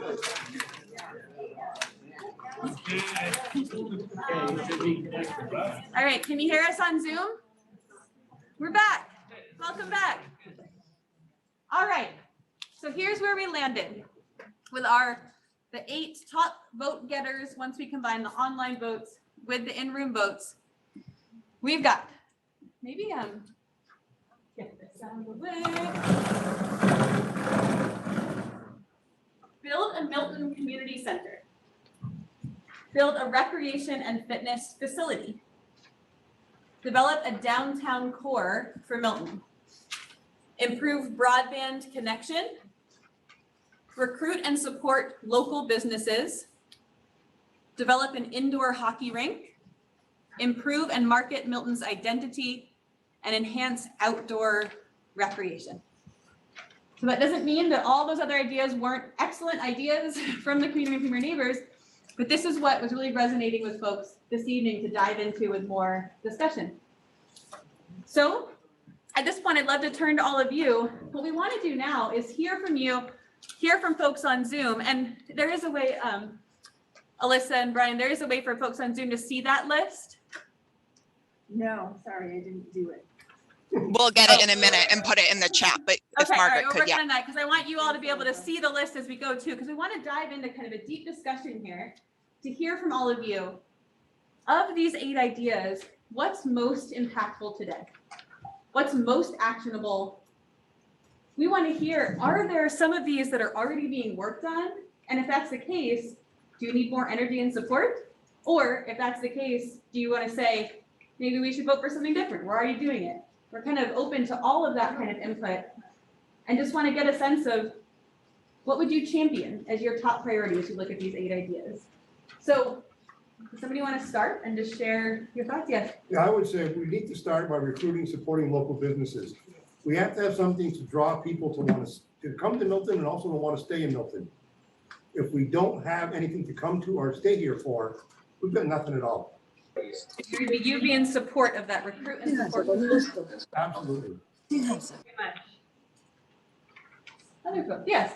All right, can you hear us on Zoom? We're back. Welcome back. All right, so here's where we landed with the 8 top vote getters. Once we combine the online votes with the in-room votes, we've got maybe get this out of the way. Build a Milton Community Center. Build a recreation and fitness facility. Develop a downtown core for Milton. Improve broadband connection. Recruit and support local businesses. Develop an indoor hockey rink. Improve and market Milton's identity, and enhance outdoor recreation. So that doesn't mean that all those other ideas weren't excellent ideas from the community, from your neighbors, but this is what was really resonating with folks this evening to dive into with more discussion. So at this point, I'd love to turn to all of you. What we want to do now is hear from you, hear from folks on Zoom, and there is a way, Alyssa and Brian, there is a way for folks on Zoom to see that list. No, sorry, I didn't do it. We'll get it in a minute and put it in the chat, but if Okay, Margaret all right, could, we're working yeah. on that because I want you all to be able to see the list as we go too, because we want to dive into kind of a deep discussion here to hear from all of you. Of these 8 ideas, what's most impactful today? What's most actionable? We want to hear, are there some of these that are already being worked on? And if that's the case, do you need more energy and support? Or if that's the case, do you want to say, maybe we should vote for something different? We're already doing it. We're kind of open to all of that kind of input and just want to get a sense of what would you champion as your top priority as you look at these 8 ideas. So does somebody want to start and just share your thoughts? Yes. Yeah, I would say we need to start by recruiting, supporting local businesses. We have to have something to draw people to want to come to Milton and also to want to stay in Milton. If we don't have anything to come to or stay here for, we've got nothing at all. You be in support of that recruit and support. Absolutely. Other folks, yes.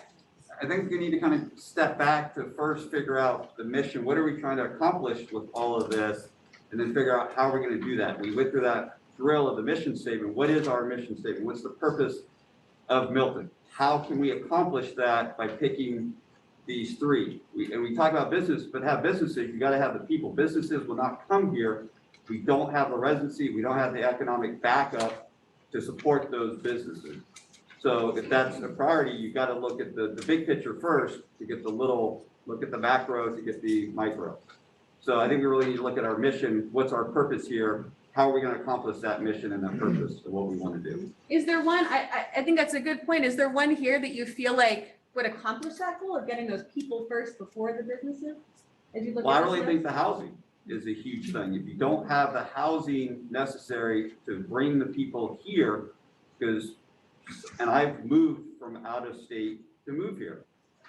I think we need to kind of step back to first figure out the mission. What are we trying to accomplish with all of this? And then figure out how we're going to do that. We went through that drill of the mission statement. What is our mission statement? What's the purpose of Milton? How can we accomplish that by picking these 3? We talk about business, but have businesses, you got to have the people. Businesses will not come here. We don't have the residency. We don't have the economic backup to support those businesses. So if that's a priority, you got to look at the big picture first to get look at the macro to get the micro. So I think we really need to look at our mission. What's our purpose here? How are we going to accomplish that mission and that purpose of what we want to do? Is there one, I think that's a good point. Is there one here that you feel like would accomplish that goal of getting those people first before the businesses? As you look Well, at I really think the housing is a huge thing. If you don't have the housing necessary to bring the people here, and I've moved from out of state to move here.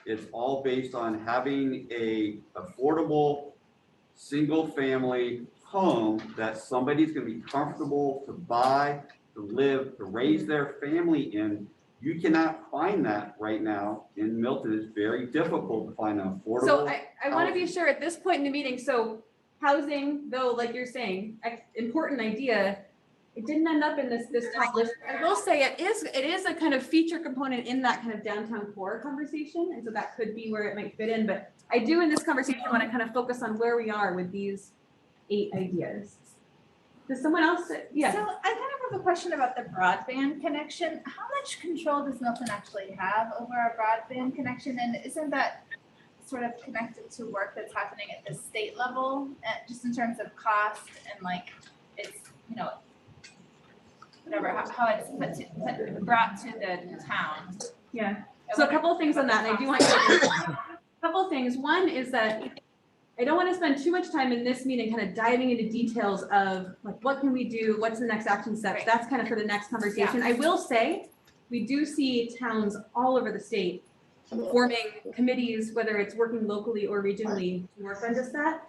It's all based on having a affordable single family home that somebody's going to be comfortable to buy, to live, to raise their family in. You cannot find that right now in Milton. It's very difficult to find an affordable. So I want to be sure at this point in the meeting, so housing, though, like you're saying, important idea, it didn't end up in this top list. I will say it is a kind of feature component in that kind of downtown core conversation. And so that could be where it might fit in. But I do in this conversation want to kind of focus on where we are with these 8 ideas. Does someone else? Yeah. So I kind of have a question about the broadband connection. How much control does Milton actually have over our broadband connection? And isn't that sort of connected to work that's happening at the state level, just in terms of cost and like it's, you know, whatever, how it's brought to the town? Yeah. So a couple of things on that. And I do want to a couple of things. One is that I don't want to spend too much time in this meeting kind of diving into details of like what can we do, what's the next action steps. Right. That's kind of for the next conversation. Yeah. I will say we do see towns all over the state forming committees, whether it's working locally or regionally to work on just that.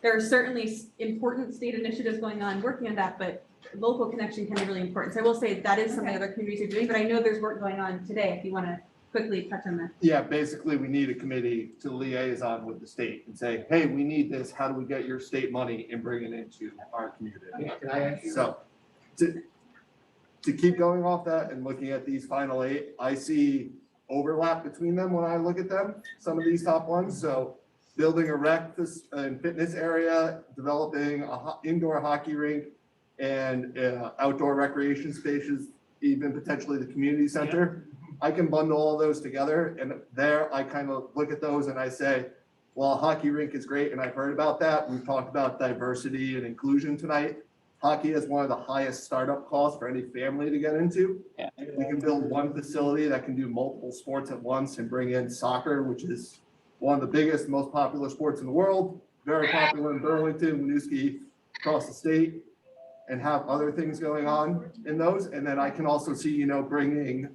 There are certainly important state initiatives going on working on that, but local connection can be really important. So I will say that is something other communities are doing, but I know there's work going on today if you want to quickly touch on that. Yeah, basically, we need a committee to liaison with the state and say, hey, we need this, how do we get your state money and bring it into our community? Can I ask you? So, to keep going off that and looking at these final 8, I see overlap between them when I look at them, some of these top ones, so building a rec and fitness area, developing a indoor hockey rink, and outdoor recreation spaces, even potentially the community center. I can bundle all those together, and there I kind of look at those and I say, well, a hockey rink is great, and I've heard about that. We've talked about diversity and inclusion tonight. Hockey is one of the highest startup costs for any family to get into. Yeah. We can build one facility that can do multiple sports at once and bring in soccer, which is one of the biggest, most popular sports in the world, very popular in Burlington, Winooski, across the state, and have other things going on in those. And then I can also see, bringing,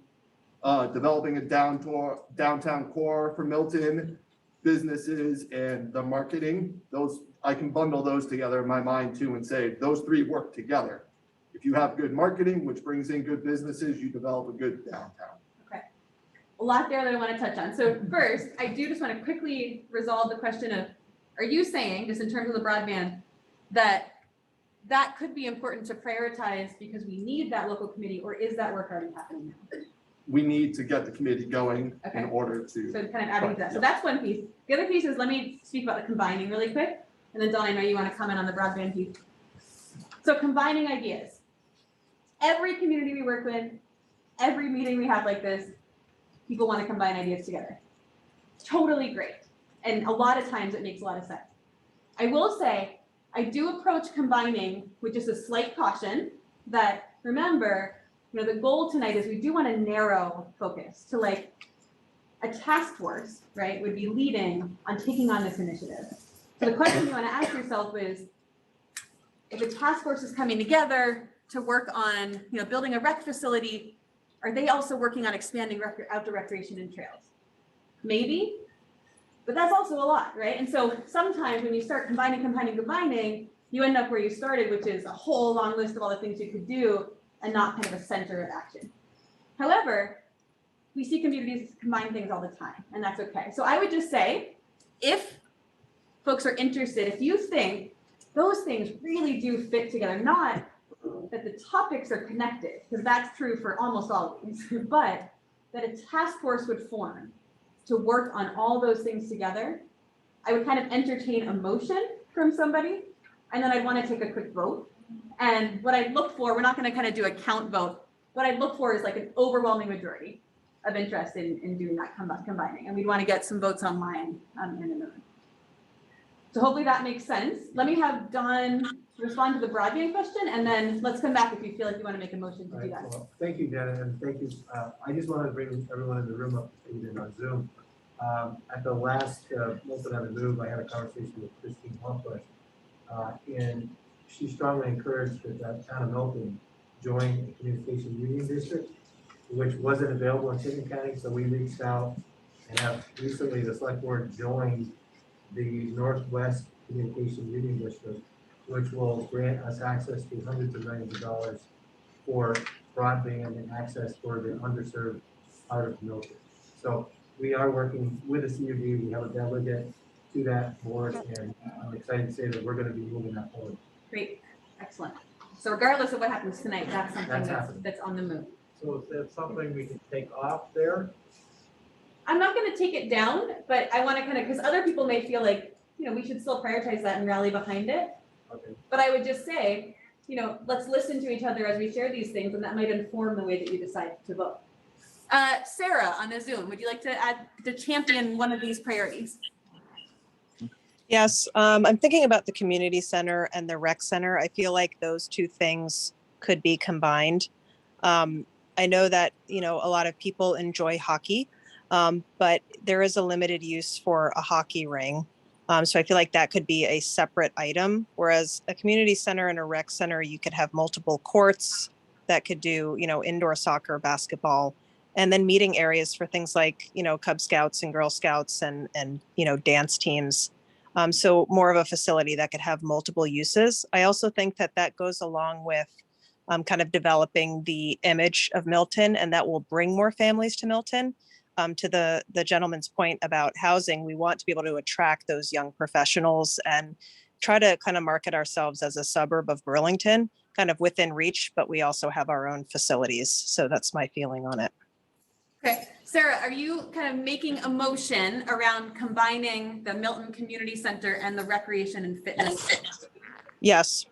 developing a downtown core for Milton, businesses and the marketing. Those, I can bundle those together in my mind too and say, those 3 work together. If you have good marketing, which brings in good businesses, you develop a good downtown. A lot there that I want to touch on. So first, I do just want to quickly resolve the question of, are you saying, just in terms of the broadband, that could be important to prioritize because we need that local committee, or is that work already happening now? We need to get the committee going in Okay. order to. So kind of adding to that. So that's one piece. The other piece is, let me speak about the combining really quick. And then Dawn, I know you want to comment on the broadband piece. So combining ideas. Every community we work with, every meeting we have like this, people want to combine ideas together. Totally great. And a lot of times it makes a lot of sense. I will say, I do approach combining with just a slight caution that, remember, the goal tonight is we do want to narrow focus to like a task force, right, would be leading on taking on this initiative. So the question you want to ask yourself is, if a task force is coming together to work on, building a rec facility, are they also working on expanding outdoor recreation and trails? Maybe, but that's also a lot, right? And so sometimes when you start combining, you end up where you started, which is a whole long list of all the things you could do and not kind of a center of action. However, we see communities combine things all the time, and that's okay. So I would just say, if folks are interested, if you think those things really do fit together, not that the topics are connected, because that's true for almost all of these, but that a task force would form to work on all those things together, I would kind of entertain a motion from somebody, and then I'd want to take a quick vote. And what I'd look for, we're not going to kind of do a count vote. What I'd look for is like an overwhelming majority of interest in doing that combining. And we'd want to get some votes online in the room. So hopefully that makes sense. Let me have Dawn respond to the broadband question, and then let's come back if you feel like you want to make a motion to do that. Well, thank you, Jenna, and thank you. I just wanted to bring everyone in the room up to speed and on Zoom. At the last Milton on the Move, I had a conversation with Christine Humphrey, and she strongly encouraged that the town of Milton join the communication union district, which wasn't available in Chittenden County. So we reached out and have recently the select board joined the Northwest Communication Union District, which will grant us access to hundreds of millions of dollars for broadband and access for the underserved part of Milton. So we are working with the CUD. We have a delegate to that board, and I'm excited to say that we're going to be moving that forward. Great, excellent. So regardless of what happens tonight, that's something That's happening. that's on the move. So is that something we can take off there? I'm not going to take it down, but I want to kind of, because other people may feel like, we should still prioritize that and rally behind it. Okay. But I would just say, let's listen to each other as we share these things, and that might inform the way that you decide to vote. Sarah on the Zoom, would you like to champion one of these priorities? Yes, I'm thinking about the community center and the rec center. I feel like those 2 things could be combined. I know that, a lot of people enjoy hockey, but there is a limited use for a hockey ring. So I feel like that could be a separate item, whereas a community center and a rec center, you could have multiple courts that could do, indoor soccer, basketball, and then meeting areas for things like, Cub Scouts and Girl Scouts and dance teams. So more of a facility that could have multiple uses. I also think that goes along with kind of developing the image of Milton, and that will bring more families to Milton. to the gentleman's point about housing, we want to be able to attract those young professionals and try to kind of market ourselves as a suburb of Burlington, kind of within reach, but we also have our own facilities. So that's my feeling on it. Okay, Sarah, are you kind of making a motion around combining the Milton Community Center and the recreation and fitness? Yes.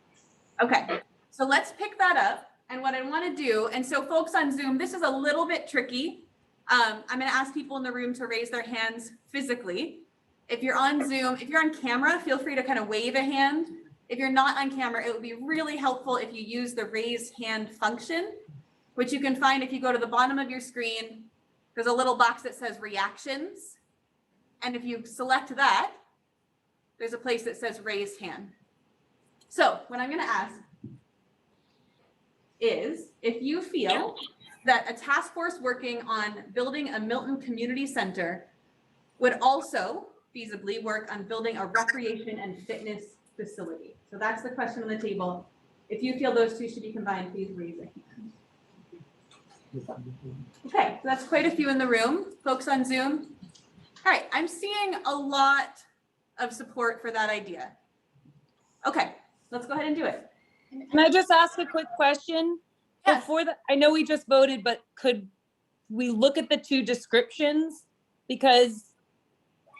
Okay, so let's pick that up. And what I want to do, and so folks on Zoom, this is a little bit tricky. I'm going to ask people in the room to raise their hands physically. If you're on Zoom, if you're on camera, feel free to kind of wave a hand. If you're not on camera, it would be really helpful if you use the raise hand function, which you can find if you go to the bottom of your screen. There's a little box that says reactions. And if you select that, there's a place that says raised hand. So what I'm going to ask is if you feel that a task force working on building a Milton Community Center would also feasibly work on building a recreation and fitness facility. So that's the question on the table. If you feel those two should be combined, please raise a hand. Okay, so that's quite a few in the room. Folks on Zoom. All right, I'm seeing a lot of support for that idea. Okay, let's go ahead and do it. Can I just ask a quick question? Yes. Before I know we just voted, but could we look at the two descriptions? Because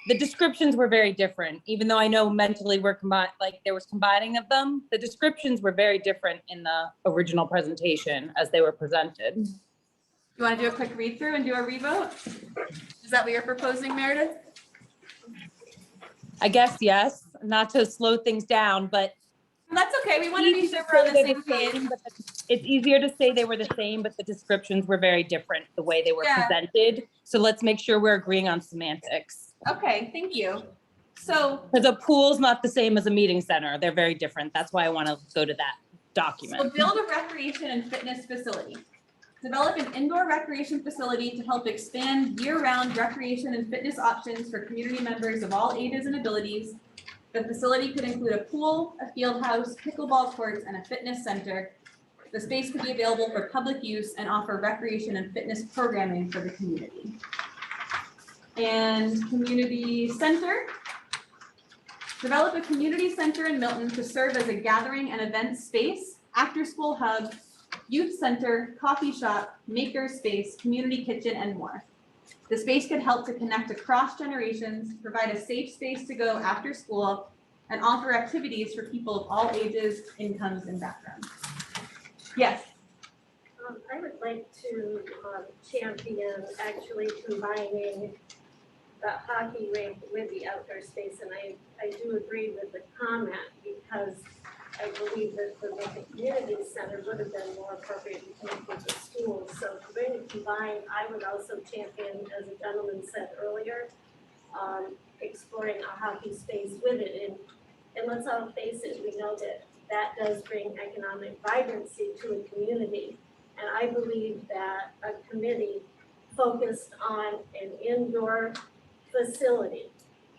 the descriptions were very different, even though I know mentally we're combined, like there was combining of them. The descriptions were very different in the original presentation as they were presented. You want to do a quick read through and do a revote? Is that what you're proposing, Meredith? I guess, yes, not to slow things down, but That's okay. We want to be sure we're on the same page. it's easier to say they were the same, but the descriptions were very different, the way they were presented. So let's make sure we're agreeing on semantics. Okay, thank you. So, Because a pool's not the same as a meeting center. They're very different. That's why I want to go to that document. so build a recreation and fitness facility. Develop an indoor recreation facility to help expand year-round recreation and fitness options for community members of all ages and abilities. The facility could include a pool, a field house, pickleball courts, and a fitness center. The space could be available for public use and offer recreation and fitness programming for the community. And community center. Develop a community center in Milton to serve as a gathering and event space, after-school hub, youth center, coffee shop, maker space, community kitchen, and more. The space could help to connect across generations, provide a safe space to go after school, and offer activities for people of all ages, incomes, and backgrounds. Yes. I would like to champion actually combining the hockey rink with the outdoor space, and I do agree with the comment because I believe that the Milton Community Center would have been more appropriate to connect with the schools. So if we're going to combine, I would also champion, as a gentleman said earlier, exploring a hockey space with it. And let's all face it, we know that that does bring economic vibrancy to a community. And I believe that a committee focused on an indoor facility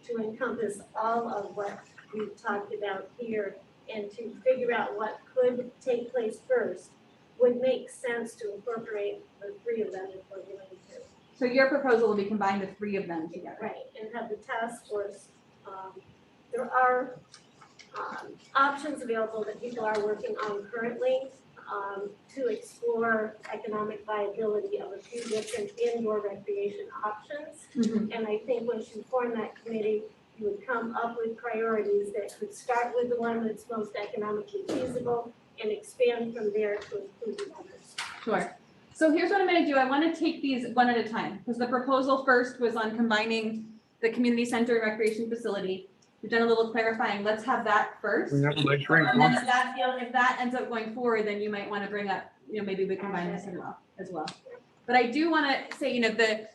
to encompass all of what we've talked about here and to figure out what could take place first would make sense to incorporate the three of them if we're going to. So your proposal will be combine the three of them together. Right, and have the task force, there are options available that people are working on currently to explore economic viability of a few different indoor recreation options. Mhm. And I think once you form that committee, you would come up with priorities that could start with the one that's most economically feasible and expand from there to include the others. Sure. So here's what I'm going to do. I want to take these one at a time because the proposal first was on combining the community center and recreation facility. We've done a little clarifying. Let's have that first. We have a nice drink. And then if that ends up going forward, then you might want to bring up, maybe we combine this as well. But I do want to say, the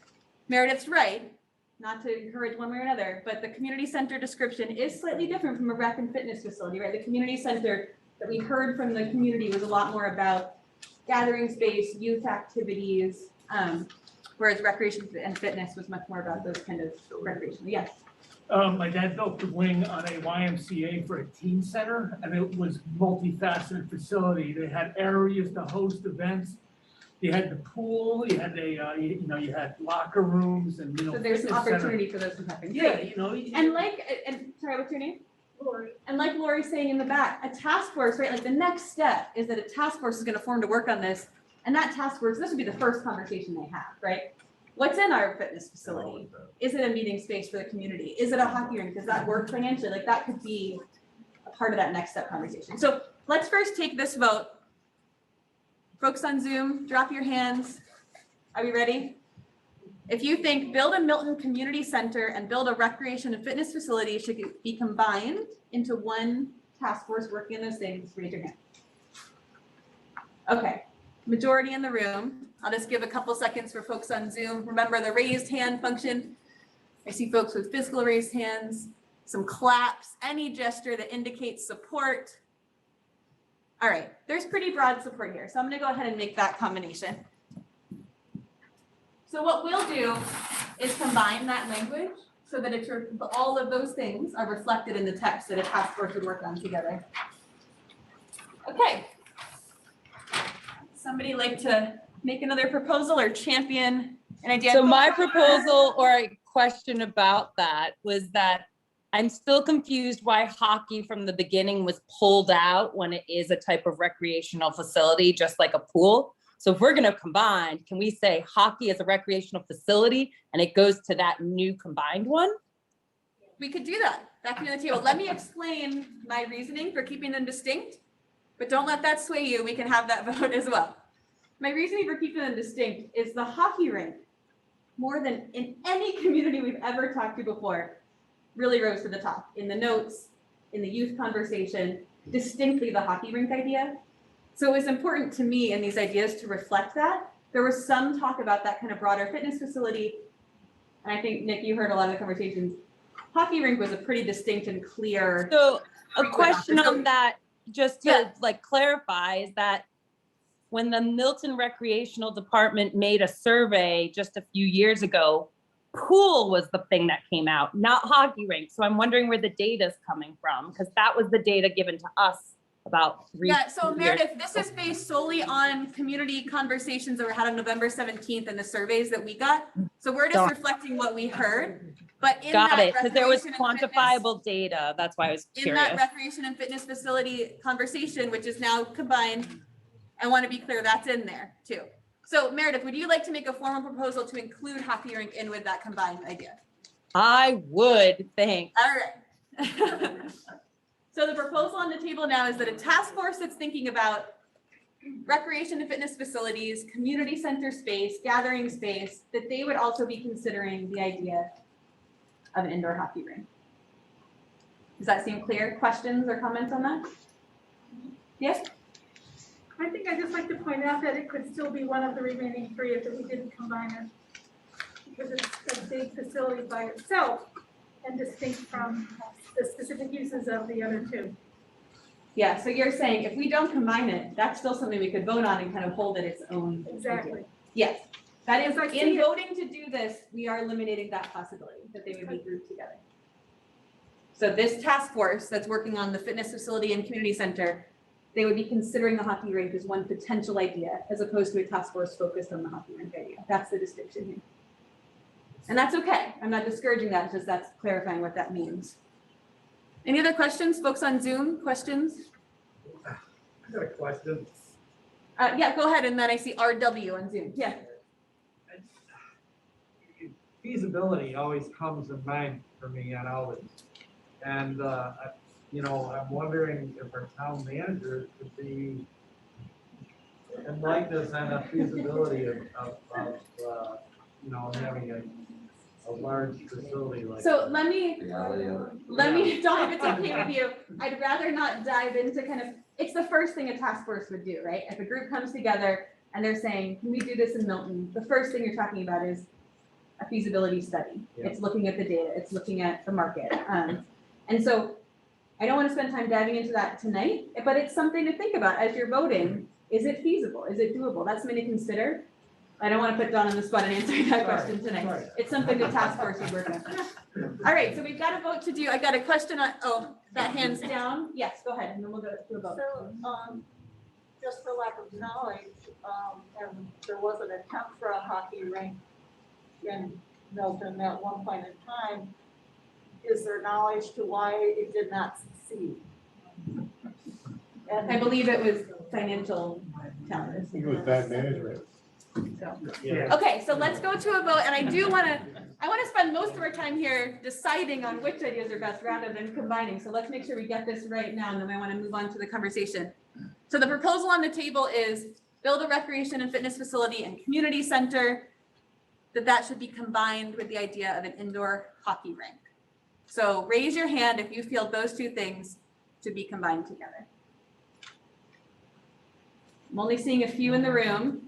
Meredith's right, not to encourage one way or another, but the community center description is slightly different from a rec and fitness facility, right? The community center that we heard from the community was a lot more about gathering space, youth activities, whereas recreation and fitness was much more about those kind of recreational. Yes. My dad built the wing on a YMCA for a teen center, and it was multifaceted facility. They had areas to host events. You had the pool, you had you had locker rooms and, So there's an fitness center. opportunity for those to happen. Yeah, Great. you And sorry, what's your name? Lori, And like Lori's saying in the back, a task force, right? Like the next step is that a task force is gonna form to work on this. And that task force, this would be the first conversation they have, right? What's in our fitness facility? Is it a meeting space for the community? Is it a hockey rink? Does that work financially? Like that could be a part of that next step conversation. So let's first take this vote. Folks on Zoom, drop your hands. Are we ready? If you think build a Milton Community Center and build a recreation and fitness facility should be combined into one task force working on those things, raise your hand. Okay, majority in the room. I'll just give a couple seconds for folks on Zoom. Remember the raised hand function. I see folks with physical raised hands, some claps, any gesture that indicates support. All right, there's pretty broad support here. So I'm gonna go ahead and make that combination. So what we'll do is combine that language so that it's all of those things are reflected in the text that a task force would work on together. Okay. Somebody like to make another proposal or champion an idea? So my proposal or a question about that was that I'm still confused why hockey from the beginning was pulled out when it is a type of recreational facility, just like a pool. So if we're gonna combine, can we say hockey is a recreational facility and it goes to that new combined one? We could do that. That can be on the table. Let me explain my reasoning for keeping them distinct, but don't let that sway you. We can have that vote as well. My reasoning for keeping them distinct is the hockey rink, more than in any community we've ever talked to before, really rose to the top in the notes, in the youth conversation, distinctly the hockey rink idea. So it was important to me in these ideas to reflect that. There was some talk about that kind of broader fitness facility. And I think, Nick, you heard a lot of the conversations. Hockey rink was a pretty distinct and clear. So a question on that, just to like clarify, is that when the Milton Recreational Department made a survey just a few years ago, pool was the thing that came out, not hockey rink. So I'm wondering where the data's coming from, because that was the data given to us about 3 years. So Meredith, this is based solely on community conversations that were had on November 17th and the surveys that we got. So we're just reflecting what we heard, but in Got that it, because there was recreation and fitness- quantifiable data. That's why I was in curious. that recreation and fitness facility conversation, which is now combined, I want to be clear, that's in there too. So Meredith, would you like to make a formal proposal to include hockey rink in with that combined idea? I would think. All right. So the proposal on the table now is that a task force that's thinking about recreation and fitness facilities, community center space, gathering space, that they would also be considering the idea of an indoor hockey rink. Does that seem clear? Questions or comments on that? Yes? I think I'd just like to point out that it could still be one of the remaining three if we didn't combine it. Because it's a big facility by itself and distinct from the specific uses of the other two. Yeah, so you're saying if we don't combine it, that's still something we could vote on and kind of hold it its own. Exactly. Yes, that is, Because I in see it- voting to do this, we are eliminating that possibility that they would be grouped together. So this task force that's working on the fitness facility and community center, they would be considering the hockey rink as one potential idea as opposed to a task force focused on the hockey rink idea. That's the distinction here. And that's okay. I'm not discouraging that, just that's clarifying what that means. Any other questions, folks on Zoom? Questions? I got a question. Yeah, go ahead. And then I see RW on Zoom. Yeah. Feasibility always comes in mind for me on all this. And, I'm wondering if our town manager could be enlighten us on the feasibility of having a large facility like. So let me, Don, if it's okay with you, I'd rather not dive into kind of, it's the first thing a task force would do, right? If a group comes together and they're saying, can we do this in Milton? The first thing you're talking about is a feasibility study. Yeah. It's looking at the data, it's looking at the market. And so I don't want to spend time diving into that tonight, but it's something to think about as you're voting. Is it feasible? Is it doable? That's something to consider. I don't want to put Don on the spot and answering that question tonight. Sorry. It's something the task force is working on. All right, so we've got a vote to do. I got a question on, that hand's down. Yes, go ahead, and then we'll go to a vote. so, just for lack of knowledge, and there was an attempt for a hockey rink in Milton at one point in time. Is there knowledge to why it did not succeed? And I believe it was financial challenges. I think it was bad management. Yeah. Okay, so let's go to a vote, and I want to spend most of our time here deciding on which ideas are best rather than combining. So let's make sure we get this right now, and then I want to move on to the conversation. So the proposal on the table is build a recreation and fitness facility and community center, that should be combined with the idea of an indoor hockey rink. So raise your hand if you feel those two things to be combined together. I'm only seeing a few in the room.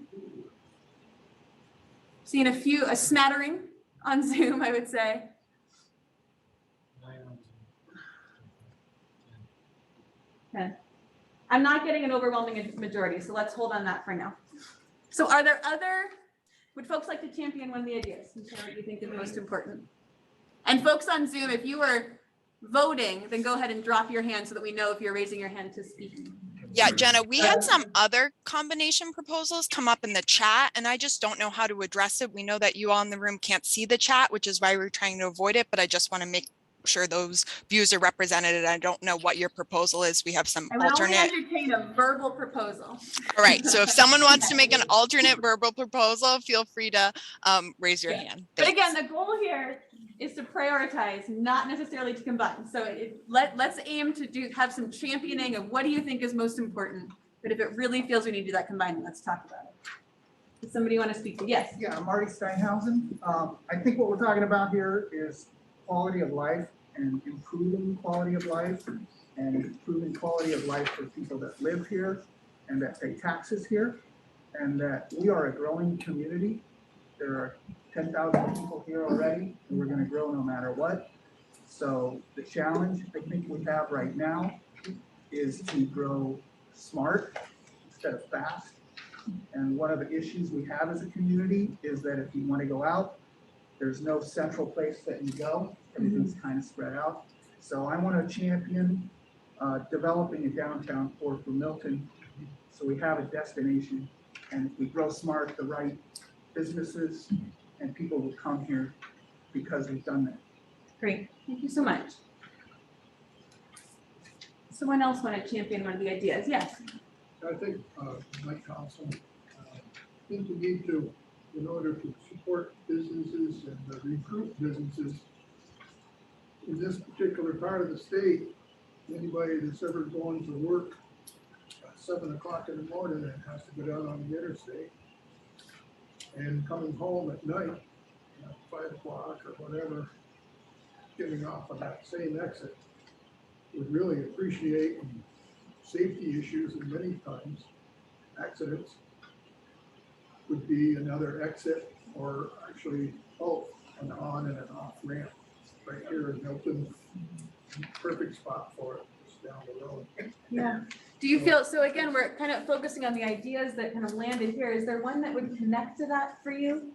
Seeing a smattering on Zoom, I would say. Okay. I'm not getting an overwhelming majority, so let's hold on that for now. So would folks like to champion one of the ideas and share what you think is most important? And folks on Zoom, if you are voting, then go ahead and drop your hand so that we know if you're raising your hand to speak. Yeah, Jenna, we had some other combination proposals come up in the chat, and I just don't know how to address it. We know that you all in the room can't see the chat, which is why we're trying to avoid it, but I just want to make sure those views are represented. And I don't know what your proproposal is. We have some alternate. I would only entertain a verbal proposal. All right, so if someone wants to make an alternate verbal proposal, feel free to raise your hand. But Thanks. again, the goal here is to prioritize, not necessarily to combine. So let's aim to have some championing of what do you think is most important. But if it really feels we need to do that combining, let's talk about it. Does somebody want to speak to? Yes. Yeah, Marty Steinhausen. I think what we're talking about here is quality of life and improving quality of life and improving quality of life for people that live here and that pay taxes here, and that we are a growing community. There are 10,000 people here already, and we're going to grow no matter what. So the challenge I think we have right now is to grow smart instead of fast. And one of the issues we have as a community is that if you want to go out, there's no central place that you go. Everything's kind of spread out. So I want to champion developing a downtown core for Milton so we have a destination. And if we grow smart, the right businesses and people will come here because we've done that. Great, thank you so much. Someone else want to champion one of the ideas? Yes. I think, Mike Thompson, I think we need to, in order to support businesses and recruit businesses in this particular part of the state, anybody that's ever going to work at 7 o'clock in the morning and has to go down on the interstate and coming home at night, 5 o'clock or whatever, getting off on that same exit, would really appreciate safety issues, and many times accidents would be another exit or actually both an on and an off ramp right here in Milton. Perfect spot for it, just down the road. Yeah. Do you feel, so again, we're kind of focusing on the ideas that kind of landed here. Is there one that would connect to that for you?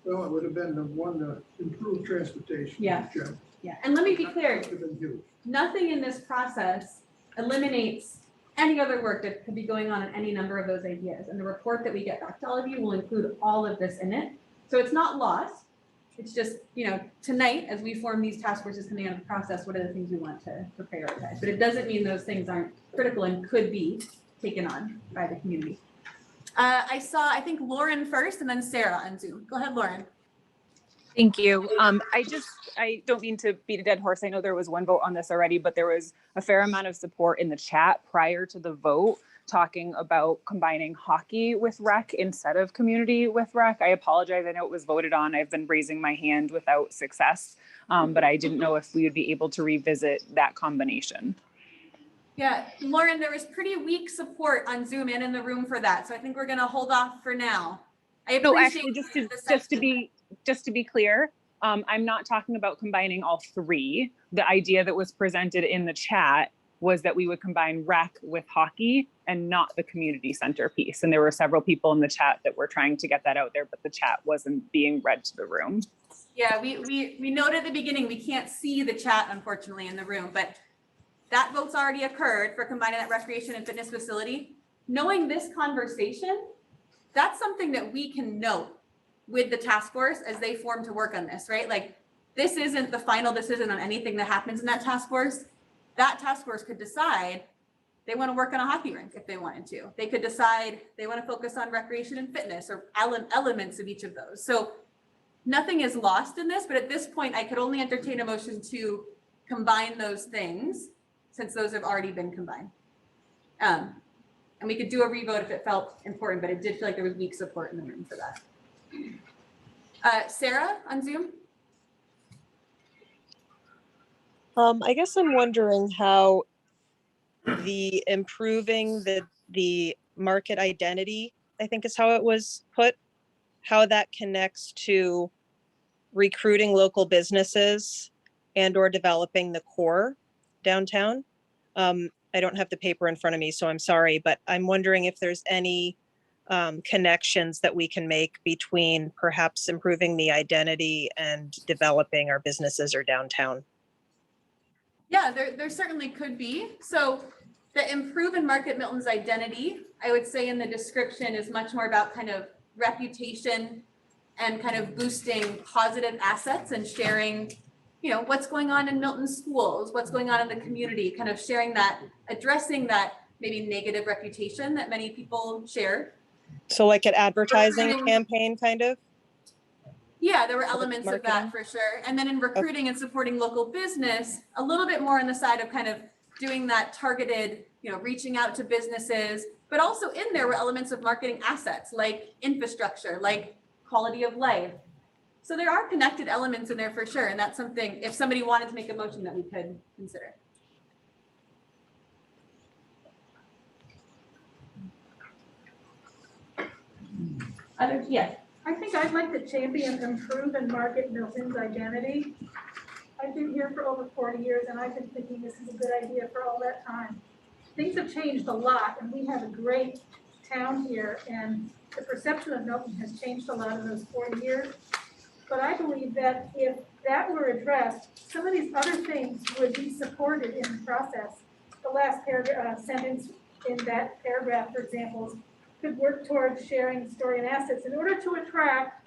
Well, it would have been the one to improve transportation. Yeah. Jim. Yeah, and let me be clear, Would have been huge. nothing in this process eliminates any other work that could be going on in any number of those ideas. And the report that we get back to all of you will include all of this in it. So it's not lost. It's just, tonight, as we form these task forces coming out of the process, what are the things we want to prioritize? But it doesn't mean those things aren't critical and could be taken on by the community. I think Lauren first and then Sarah on Zoom. Go ahead, Lauren. Thank you. I don't mean to beat a dead horse. I know there was one vote on this already, but there was a fair amount of support in the chat prior to the vote talking about combining hockey with rec instead of community with rec. I apologize. I know it was voted on. I've been raising my hand without success, but I didn't know if we would be able to revisit that combination. Yeah, Lauren, there was pretty weak support on Zoom and in the room for that. So I think we're going to hold off for now. I appreciate actually, just to be clear, I'm not talking about combining all three. The idea that was presented in the chat was that we would combine rec with hockey and not the community center piece. And there were several people in the chat that were trying to get that out there, but the chat wasn't being read to the room. Yeah, we noted at the beginning, we can't see the chat, unfortunately, in the room, but that vote's already occurred for combining that recreation and fitness facility. knowing this conversation, that's something that we can note with the task force as they form to work on this, right? Like, this isn't the final decision on anything that happens in that task force. That task force could decide they want to work on a hockey rink if they wanted to. They could decide they want to focus on recreation and fitness or elements of each of those. So nothing is lost in this, but at this point, I could only entertain a motion to combine those things since those have already been combined. And we could do a revote if it felt important, but it did feel like there was weak support in the room for that. Sarah on Zoom? I guess I'm wondering how the improving the market identity, I think is how it was put, how that connects to recruiting local businesses and or developing the core downtown. I don't have the paper in front of me, so I'm sorry, but I'm wondering if there's any connections that we can make between perhaps improving the identity and developing our businesses or downtown. Yeah, there certainly could be. So the improve and market Milton's identity, I would say in the description is much more about kind of reputation and kind of boosting positive assets and sharing, you know, what's going on in Milton schools, what's going on in the community, kind of sharing that, addressing that maybe negative reputation that many people share. So like an advertising campaign kind of? Yeah, there were elements of that for sure. And then in recruiting and supporting local business, a little bit more on the side of kind of doing that targeted, you know, reaching out to businesses, but also in there were elements of marketing assets like infrastructure, like quality of life. So there are connected elements in there for sure. And that's something, if somebody wanted to make a motion, that we could consider. Others, yes. I think I'd like to champion improve and market Milton's identity. I've been here for over 40 years and I've been thinking this is a good idea for all that time. Things have changed a lot and we have a great town here and the perception of Milton has changed a lot in those 40 years. But I believe that if that were addressed, some of these other things would be supported in the process. The last sentence in that paragraph, for example, could work towards sharing story and assets in order to attract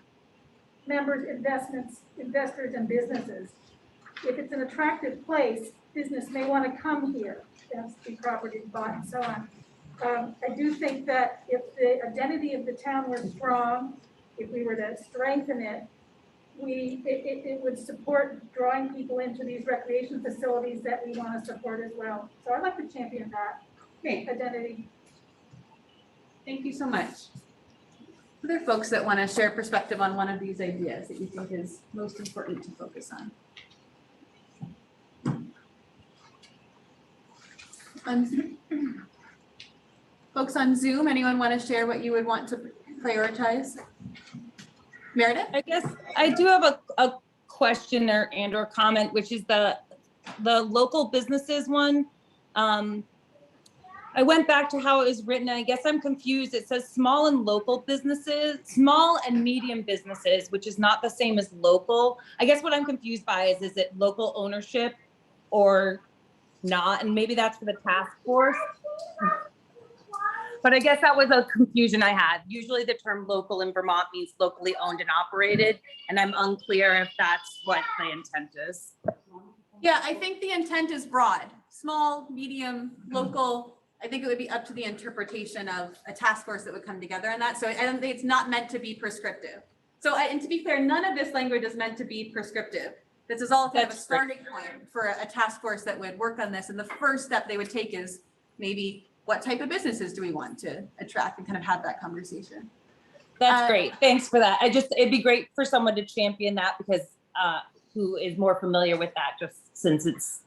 members, investors, and businesses. If it's an attractive place, business may want to come here. That's the property bought and so on. I do think that if the identity of the town were strong, if we were to strengthen it, it would support drawing people into these recreation facilities that we want to support as well. So I'd like to champion that identity. Thank you so much. Other folks that want to share perspective on one of these ideas that you think is most important to focus on? Folks on Zoom, anyone want to share what you would want to prioritize? Meredith? I guess I do have a question or comment, which is the local businesses one. I went back to how it was written, and I guess I'm confused. It says small and local businesses, small and medium businesses, which is not the same as local. I guess what I'm confused by is it local ownership or not? And maybe that's for the task force. But I guess that was a confusion I had. Usually the term local in Vermont means locally owned and operated, and I'm unclear if that's what the intent is. Yeah, I think the intent is broad, small, medium, local. I think it would be up to the interpretation of a task force that would come together on that. So I don't think it's not meant to be prescriptive. So, and to be fair, none of this language is meant to be prescriptive. This is all kind of a starting point for a task force that would work on this. And the first step they would take is maybe what type of businesses do we want to attract and kind of have that conversation. That's great. Thanks for that. It'd be great for someone to champion that because who is more familiar with that, just since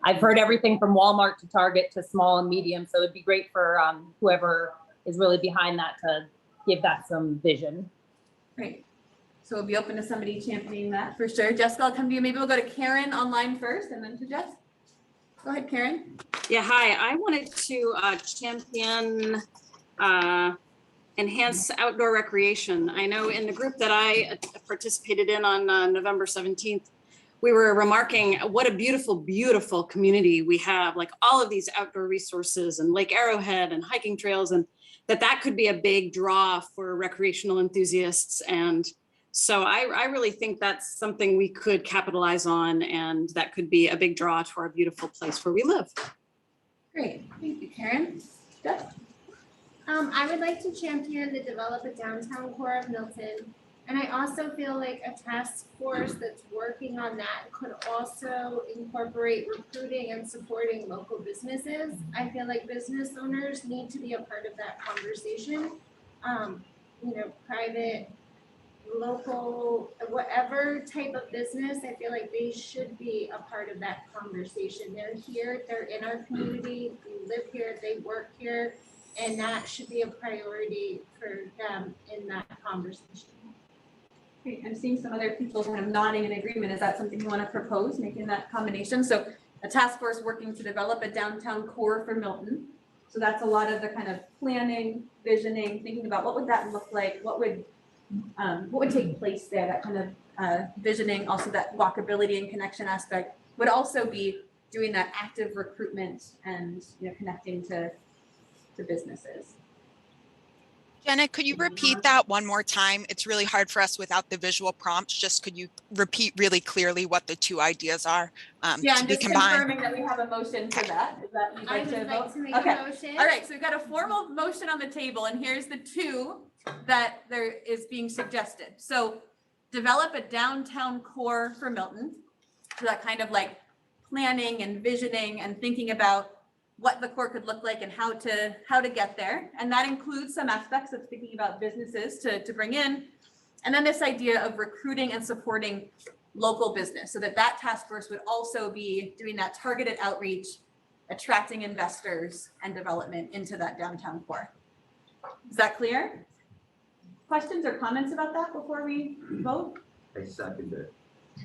I've heard everything from Walmart to Target to small and medium. So it'd be great for whoever is really behind that to give that some vision. Great. So we'll be open to somebody championing that for sure. Jessica, I'll come to you. Maybe we'll go to Karen online first and then to Jess. Go ahead, Karen. Yeah, hi. I wanted to champion enhanced outdoor recreation. I know in the group that I participated in on November 17th, we were remarking what a beautiful, beautiful community we have, like all of these outdoor resources and Lake Arrowhead and hiking trails, and that could be a big draw for recreational enthusiasts. And so I really think that's something we could capitalize on, and that could be a big draw to our beautiful place where we live. Great, thank you, Karen. Steph? I would like to champion the develop a downtown core of Milton. And I also feel like a task force that's working on that could also incorporate recruiting and supporting local businesses. I feel like business owners need to be a part of that conversation. Private, local, whatever type of business, I feel like they should be a part of that conversation. They're here, they're in our community, they live here, they work here, and that should be a priority for them in that conversation. Great. I'm seeing some other people kind of nodding in agreement. Is that something you want to propose, making that combination? So a task force working to develop a downtown core for Milton. So that's a lot of the kind of planning, visioning, thinking about what would that look like, what would take place there, that kind of visioning, also that walkability and connection aspect would also be doing that active recruitment and connecting to businesses. Jenna, could you repeat that one more time? It's really hard for us without the visual prompts. Just could you repeat really clearly what the two ideas are Yeah, to I'm be just combined? confirming that we have a motion for that. Is that you'd like to vote? To make Okay. a motion. All right, so we've got a formal motion on the table, and here's the two that there is being suggested. So develop a downtown core for Milton. So that kind of like planning and visioning and thinking about what the core could look like and how to get there. And that includes some aspects of thinking about businesses to bring in. And then this idea of recruiting and supporting local business, so that task force would also be doing that targeted outreach, attracting investors and development into that downtown core. Is that clear? Questions or comments about that before we vote? I second it.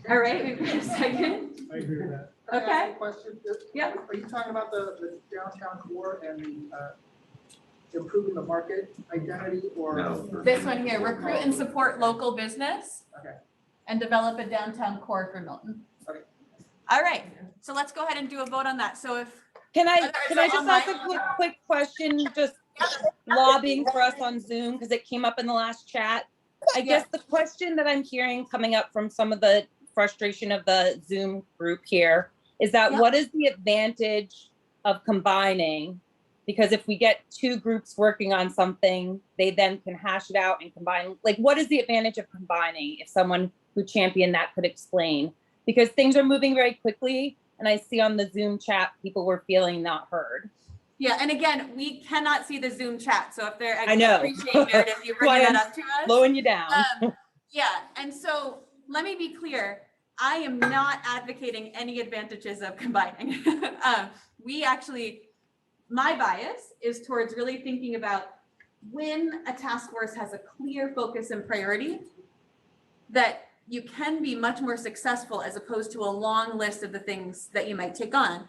All right, we've got a second. I agree with that. Can I ask Okay. a question? Yeah. Are you talking about the downtown core and the improving the market identity or? No. This one here, recruit and support local business. Okay. And develop a downtown core for Milton. Okay. All right, so let's go ahead and do a vote on that. So if Can I so just online- ask a quick question, just lobbying for us on Zoom, because it came up in the last chat. I guess the question that I'm hearing coming up from some of the frustration of the Zoom group here is that what is the advantage of combining? Because if we get two groups working on something, they then can hash it out and combine. Like, what is the advantage of combining? If someone who championed that could explain, because things are moving very quickly. And I see on the Zoom chat, people were feeling not heard. Yeah, and again, we cannot see the Zoom chat. So if they're, I know. appreciate Meredith, you bringing that up to us. Slowing you down. Yeah, and so let me be clear. I am not advocating any advantages of combining. We actually, my bias is towards really thinking about when a task force has a clear focus and priority, that you can be much more successful as opposed to a long list of the things that you might take on.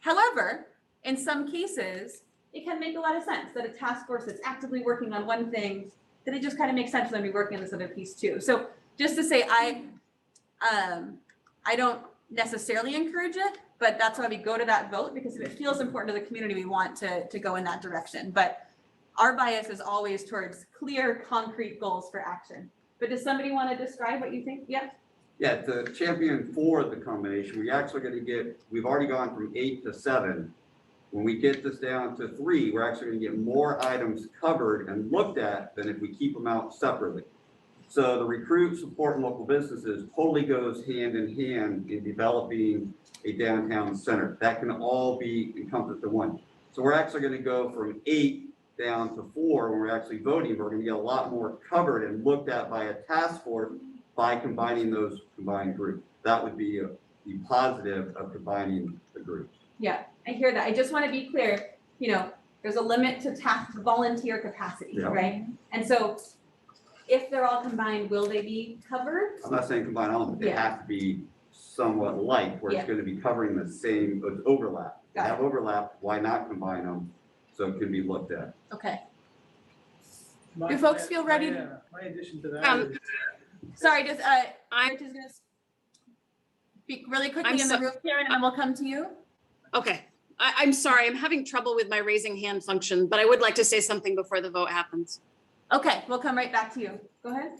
However, in some cases, it can make a lot of sense that a task force that's actively working on one thing, that it just kind of makes sense for them to be working on this other piece too. So just to say, I don't necessarily encourage it, but that's why we go to that vote, because if it feels important to the community, we want to go in that direction. But our bias is always towards clear, concrete goals for action. But does somebody want to describe what you think? Yeah. Yeah, to champion for the combination, we actually going to get, we've already gone from 8 to 7. When we get this down to 3, we're actually going to get more items covered and looked at than if we keep them out separately. So the recruit, support, and local businesses totally goes hand in hand in developing a downtown center. That can all be encompassed in one. So we're actually going to go from 8 down to 4 when we're actually voting. We're going to get a lot more covered and looked at by a task force by combining those combined groups. That would be the positive of combining the groups. Yeah, I hear that. I just want to be clear, there's a limit to volunteer capacity, right? And so if they're all combined, will they be covered? I'm not saying combine all of them. They have to be somewhat like where it's going to be covering the same overlap. If they have overlap, why not combine them so it can be looked at? Okay. Do folks feel ready? My addition to that is, sorry, just Rich is gonna. Speak really quickly I'm in the room, Karen, and then we'll come to you. Okay, I'm sorry, I'm having trouble with my raising hand function, but I would like to say something before the vote happens. Okay, we'll come right back to you. Go ahead.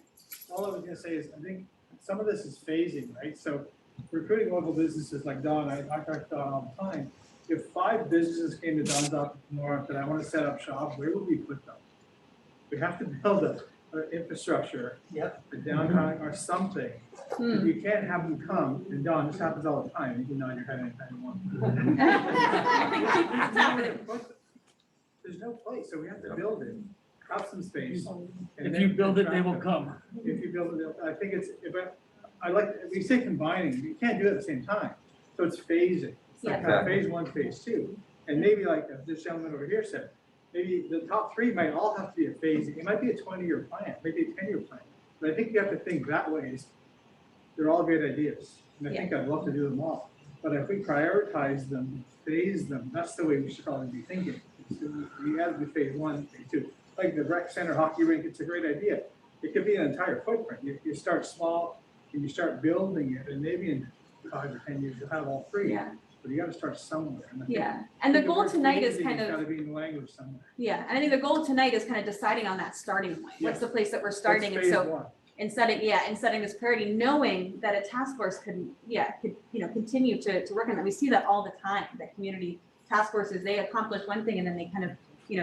All I was gonna say is, I think some of this is phasing, right? So recruiting local businesses like Don, I talk to Don all the time. If 5 businesses came to Don's office tomorrow and said, I want to set up shop, where would we put them? We have to build an infrastructure, a downtown or something. You can't have them come, and Don, this happens all the time, you can nod your head anytime you want. There's no place, so we have to build it, have some space. and If then you build it, they attract will them. come. If you build it, I think it's, I like, we say combining, you can't do it at the same time, so it's phasing. Like phase 1, phase 2, and maybe like this gentleman over here said, maybe the top 3 might all have to be a phasing. It might be a 20-year plan, maybe a 10-year plan. But I think you have to think that way. They're all great ideas, and I think I'd love to do them all. But if we prioritize them, phase them, that's the way we should probably be thinking. So we have to do phase 1, phase 2. Like the rec center hockey rink, it's a great idea. It could be an entire footprint. You start small and you start building it, and maybe in 5 or 10 years you'll have all 3. Yeah. But you got to start somewhere. And I think And the the goal word tonight is phasing kind has of, gotta be in the language somewhere. and I think the goal tonight is kind of deciding on that starting point. What's the place that we're starting? And Phase so 1. in setting this priority, knowing that a task force could continue to work on that. We see that all the time, that community task forces, they accomplish one thing and then they kind of,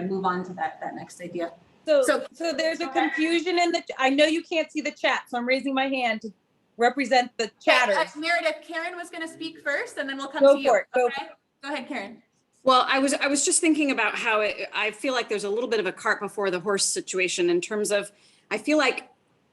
move on to that next idea. So there's a confusion in the, I know you can't see the chat, so I'm raising my hand to represent the chatters. Meredith, Karen was gonna speak first and then we'll come Go to you. for it, go. Okay? Go ahead, Karen. Well, I was just thinking about how I feel like there's a little bit of a cart before the horse situation in terms of, I feel like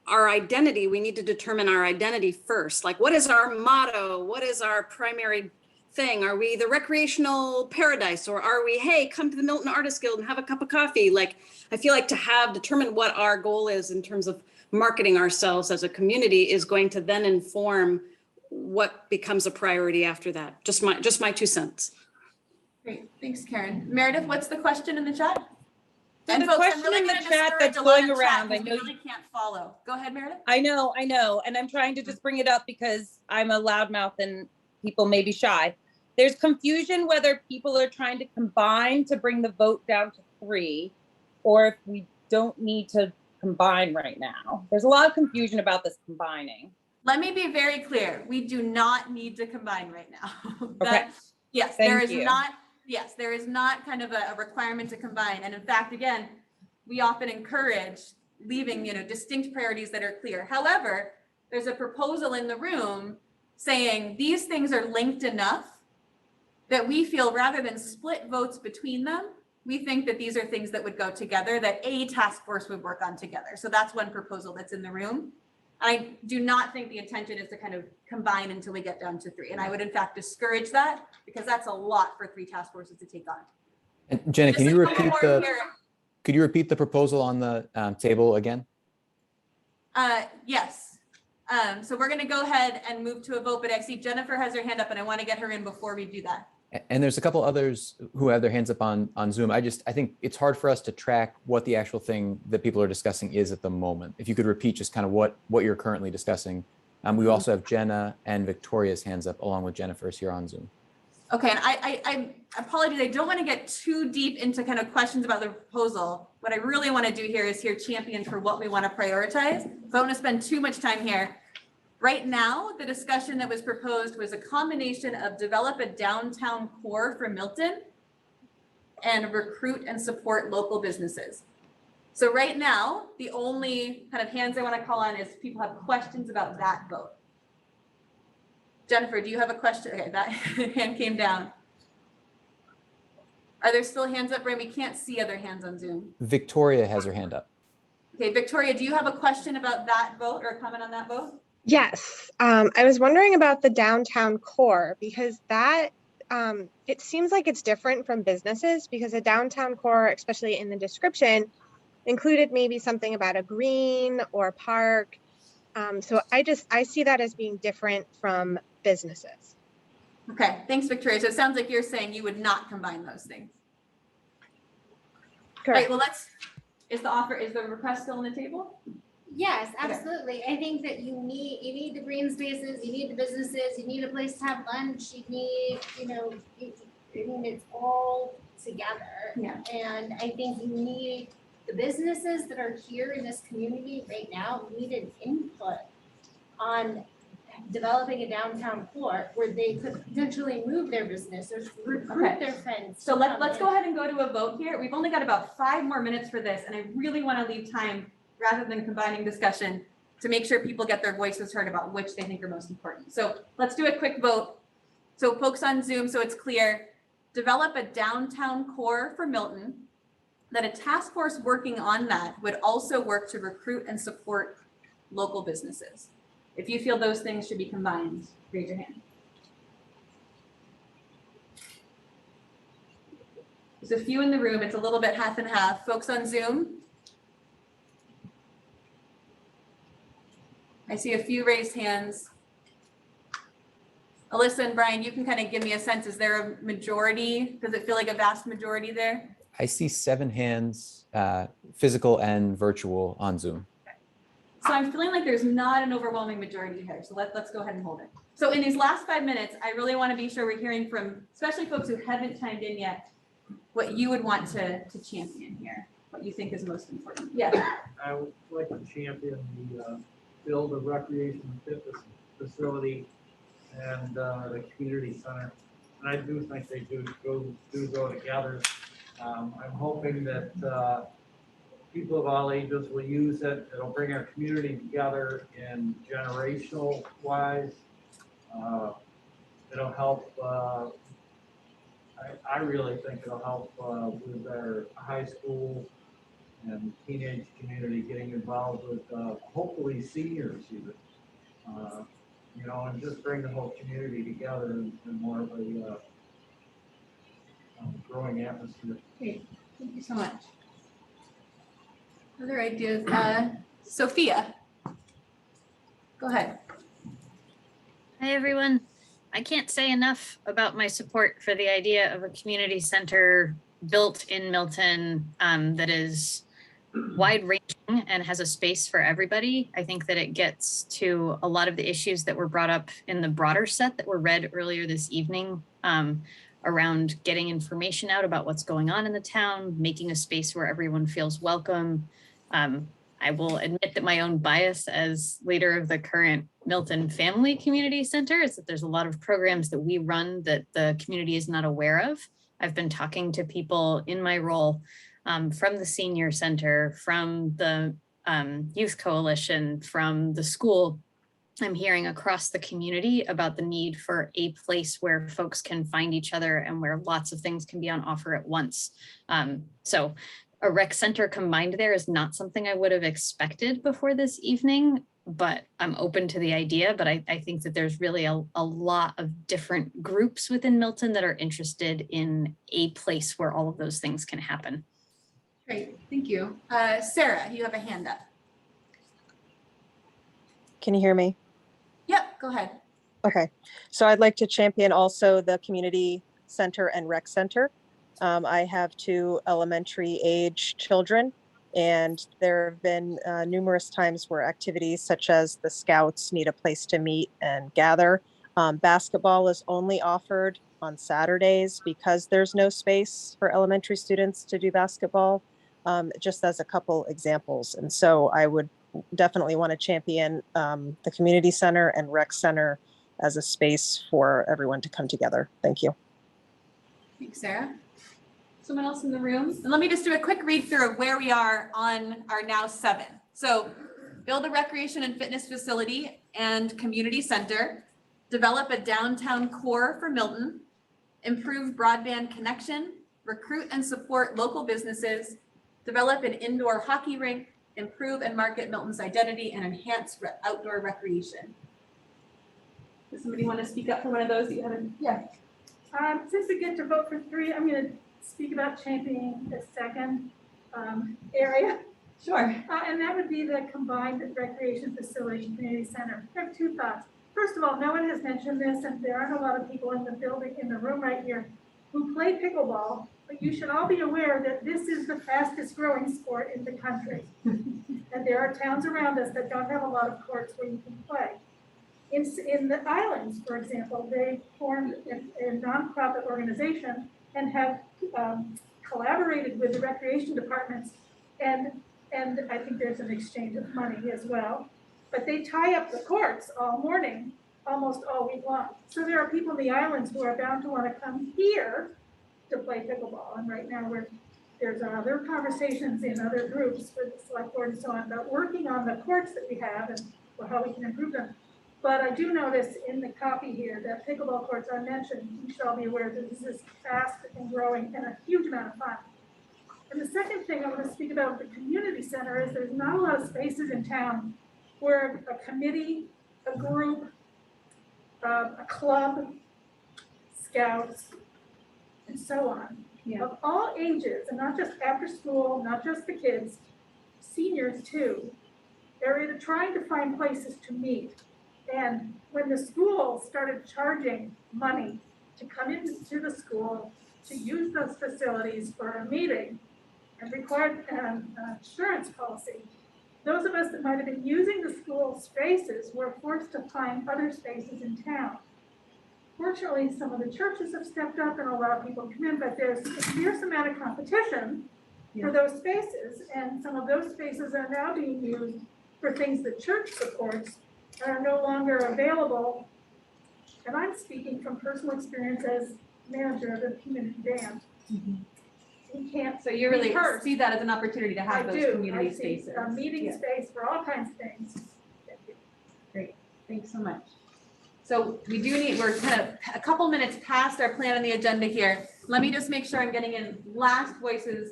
our identity, we need to determine our identity first. Like, what is our motto? What is our primary thing? Are we the recreational paradise, or are we, hey, come to the Milton Artist Guild and have a cup of coffee? Like, I feel like to determine what our goal is in terms of marketing ourselves as a community is going to then inform what becomes a priority after that. Just my 2 cents. Great, thanks, Karen. Meredith, what's the question in the chat? So And the folks, I'm question really in the gonna chat discourage that's a lot going of around, chat I 'cause know we really can't follow. Go ahead, Meredith. I know, and I'm trying to just bring it up because I'm a loudmouth and people may be shy. There's confusion whether people are trying to combine to bring the vote down to 3, or if we don't need to combine right now. There's a lot of confusion about this combining. Let me be very clear. We do not need to combine right now. Okay. Yes, Thank there is you. not kind of a requirement to combine. And in fact, again, we often encourage leaving, distinct priorities that are clear. However, there's a proposal in the room saying these things are linked enough that we feel rather than split votes between them, we think that these are things that would go together, that a task force would work on together. So that's one proposal that's in the room. I do not think the intention is to kind of combine until we get down to 3. And I would in fact discourage that because that's a lot for 3 task forces to take on. And Jenna, Just can you a couple repeat more the, here. could you repeat the proposal on the table again? Yes. So we're gonna go ahead and move to a vote, but I see Jennifer has her hand up and I want to get her in before we do that. And there's a couple others who have their hands up on Zoom. I think it's hard for us to track what the actual thing that people are discussing is at the moment. If you could repeat just kind of what you're currently discussing. We also have Jenna and Victoria's hands up along with Jennifer's here on Zoom. Okay, and I apologize, I don't want to get too deep into kind of questions about the proposal. What I really want to do here is hear champion for what we want to prioritize. So I don't want to spend too much time here. Right now, the discussion that was proposed was a combination of develop a downtown core for Milton and recruit and support local businesses. So right now, the only kind of hands I want to call on is people have questions about that vote. Jennifer, do you have a question? Okay, that hand came down. Are there still hands up, Ray? We can't see other hands on Zoom. Victoria has her hand up. Okay, Victoria, do you have a question about that vote or a comment on that vote? Yes, I was wondering about the downtown core because that it seems like it's different from businesses because a downtown core, especially in the description, included maybe something about a green or park. So I see that as being different from businesses. Okay, thanks, Victoria. So it sounds like you're saying you would not combine those things. Correct. All right, well, is the request still on the table? Yes, absolutely. I think that you need the green spaces, you need the businesses, you need a place to have lunch, you need, I mean, it's all together. Yeah. And I think you need the businesses that are here in this community right now need an input on developing a downtown core where they could potentially move their business or recruit their friends. So to let's come go in. ahead and go to a vote here. We've only got about 5 more minutes for this, and I really want to leave time, rather than combining discussion, to make sure people get their voices heard about which they think are most important. So let's do a quick vote. So folks on Zoom, so it's clear, develop a downtown core for Milton, that a task force working on that would also work to recruit and support local businesses. If you feel those things should be combined, raise your hand. There's a few in the room. It's a little bit half and half. Folks on Zoom? I see a few raised hands. Alyssa and Brian, you can kind of give me a sense. Is there a majority? Does it feel like a vast majority there? I see 7 hands, physical and virtual on Zoom. So I'm feeling like there's not an overwhelming majority here. So let's go ahead and hold it. So in these last 5 minutes, I really want to be sure we're hearing from, especially folks who haven't chimed in yet, what you would want to champion here, what you think is most important. Yeah. I would like to champion the build a recreation and fitness facility and the community center. And I do think they do go together. I'm hoping that people of all ages will use it. It'll bring our community together in generational wise. It'll help, I really think it'll help with our high school and teenage community getting involved with hopefully seniors even. And just bring the whole community together in more of a growing atmosphere. Great, thank you so much. Other ideas? Sophia, go ahead. Hi, everyone. I can't say enough about my support for the idea of a community center built in Milton that is wide-ranging and has a space for everybody. I think that it gets to a lot of the issues that were brought up in the broader set that were read earlier this evening around getting information out about what's going on in the town, making a space where everyone feels welcome. I will admit that my own bias as leader of the current Milton Family Community Center is that there's a lot of programs that we run that the community is not aware of. I've been talking to people in my role from the senior center, from the youth coalition, from the school. I'm hearing across the community about the need for a place where folks can find each other and where lots of things can be on offer at once. So a rec center combined there is not something I would have expected before this evening, but I'm open to the idea. But I think that there's really a lot of different groups within Milton that are interested in a place where all of those things can happen. Great, thank you. Sarah, you have a hand up. Can you hear me? Yep, go ahead. Okay, so I'd like to champion also the community center and rec center. I have 2 elementary age children, and there have been numerous times where activities such as the Scouts need a place to meet and gather. Basketball is only offered on Saturdays because there's no space for elementary students to do basketball, just as a couple examples. And so I would definitely want to champion the community center and rec center as a space for everyone to come together. Thank you. Thanks, Sarah. Someone else in the room? And let me just do a quick read through of where we are on our now 7. So build a recreation and fitness facility and community center, develop a downtown core for Milton, improve broadband connection, recruit and support local businesses, develop an indoor hockey rink, improve and market Milton's identity, and enhance outdoor recreation. Does somebody want to speak up for one of those that you haven't? Yeah. Since we get to vote for 3, I'm going to speak about championing the second area. Sure. And that would be the combined recreation facility and community center. I have 2 thoughts. First of all, no one has mentioned this, and there aren't a lot of people in the building, in the room right here. who play pickleball, but you should all be aware that this is the fastest growing sport in the country. And there are towns around us that don't have a lot of courts where you can play. In the islands, for example, they formed a nonprofit organization and have collaborated with the recreation departments, and I think there's an exchange of money as well. But they tie up the courts all morning, almost all week long. So there are people in the islands who are bound to want to come here to play pickleball. And right now there's other conversations in other groups with the select board and so on about working on the courts that we have and how we can improve them. But I do notice in the copy here that pickleball courts are mentioned. You should all be aware that this is fast and growing and a huge amount of fun. And the second thing I want to speak about the community center is there's not a lot of spaces in town where a committee, a group, a club, scouts, and so on, of all ages, and not just after school, not just the kids, seniors too, they're trying to find places to meet. And when the school started charging money to come into the school to use those facilities for a meeting and required an insurance policy, those of us that might have been using the school spaces were forced to find other spaces in town. Fortunately, some of the churches have stepped up and allowed people to come in, but there's a fierce amount of competition for those spaces, and some of those spaces are now being used for things that church supports and are no longer available. And I'm speaking from personal experience as manager of a community band. We can't. So you really rehearse. see that as an opportunity to have those community spaces. A meeting space for all kinds of things. Great, thanks so much. So we do need, we're kind of a couple minutes past our plan on the agenda here. Let me just make sure I'm getting in last voices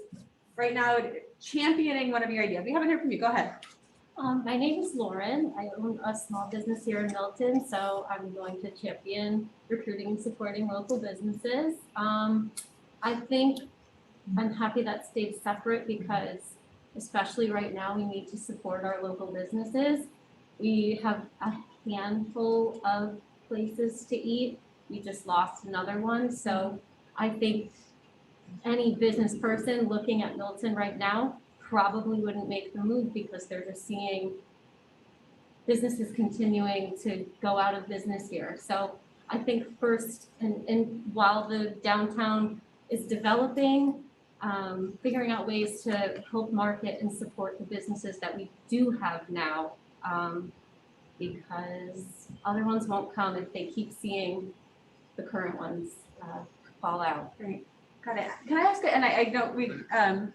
right now, championing one of your ideas. We haven't heard from you, go ahead. My name is Lauren. I own a small business here in Milton, so I'm going to champion recruiting and supporting local businesses. I think I'm happy that stayed separate because especially right now, we need to support our local businesses. We have a handful of places to eat. We just lost another one. So I think any business person looking at Milton right now probably wouldn't make the move because they're just seeing businesses continuing to go out of business here. So I think first, and while the downtown is developing, figuring out ways to help market and support the businesses that we do have now, because other ones won't come if they keep seeing the current ones fall out. Great. Got it. Can I ask, and I don't,